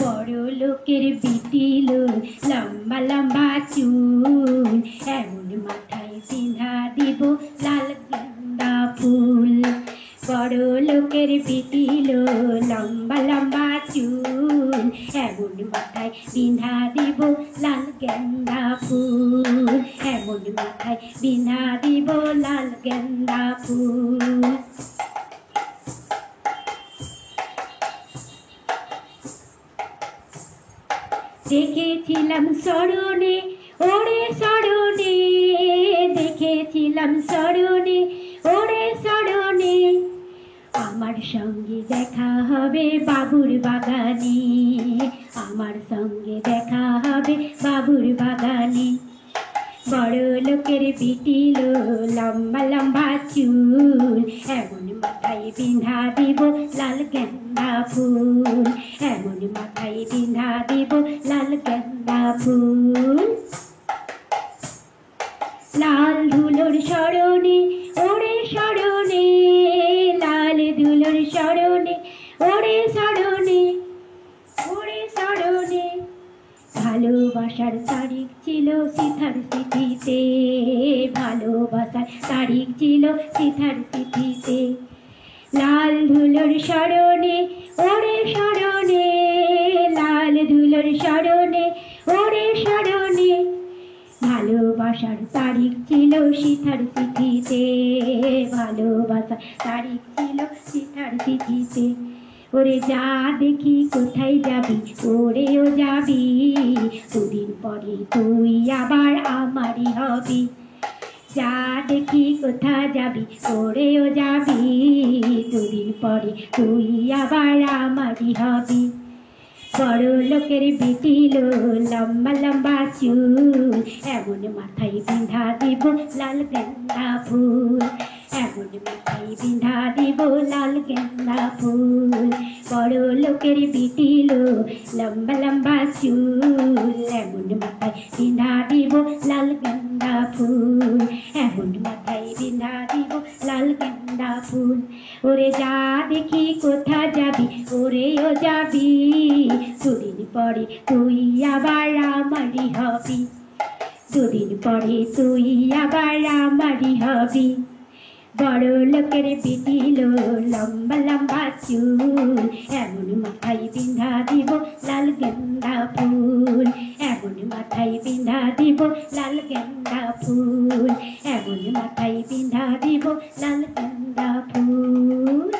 বড় লোকের বিটিলো লম্বা লম্বা চুল, এমন মাথায় বিঁধা দিব লাল গেন্দা ফুল। বড় লোকের বিটিলো লম্বা লম্বা চুল, এমন মাথায় বিঁধা দিব লাল গেন্দা ফুল, এমন মাথায় বিঁধা দিব লাল গেন্দা ফুল। দেখেছিলাম স্মরণে ওরে স্মরণে, দেখেছিলাম স্মরণে ওরে স্মরণে, আমার সঙ্গে দেখা হবে বাবুর বাগানে, আমার সঙ্গে দেখা হবে বাবুর বাগানে। বড় লোকের বিটিলো লম্বা লম্বা চুল, এমন মাথায় বিঁধা দিব লাল গেন্দা ফুল, এমন মাথায় বিঁধা দিব লাল গেন্দা ফুল। লাল ধুলোর স্মরণে ওরে স্মরণে, লাল ধুলোর স্মরণে ওরে স্মরণে, ওরে স্মরণে, ভালোবাসার তারিখ ছিল সিথার চিঠিতে, ভালোবাসার তারিখ ছিল সিথার চিঠিতে। লাল ধুলোর স্মরণে ওরে স্মরণে, লাল ধুলোর স্মরণে ওরে স্মরণে, ভালোবাসার তারিখ ছিল সিথার চিঠিতে, ভালোবাসার তারিখ ছিল সিথার চিঠিতে। ওরে যা দেখি কোথায় যাবি, ওরেও যাবি, দুদিন পরে তুই আবার আমারই হবি। যা দেখি কোথা যাবি, ওরেও যাবি, দুদিন পরে তুই আবার আমারই হবি। বড় লোকের বিটিলো লম্বা লম্বা চুল, এমন মাথায় বিঁধা দিব লাল গেন্দা ফুল, এমন মাথায় বিঁধা দিব লাল গেন্দা ফুল। বড় লোকের বিটিলো লম্বা লম্বা চুল, এমন মাথায় বিঁধা দিব লাল গেন্দা ফুল, এমন মাথায় বিঁধা দিব লাল গেন্দা ফুল। ওরে যা দেখি কোথা যাবি, ওরেও যাবি, দুদিন পরে তুই আবার আমারই হবি, দুদিন পরে তুই আবার আমারই হবি। বড় লোকের বিটিলো লম্বা লম্বা চুল, এমন মাথায় বিঁধা দিব লাল গেন্দা ফুল, এমন মাথায় বিঁধা দিব লাল গেন্দা ফুল, এমন মাথায় বিঁধা দিব লাল গেন্দা ফুল।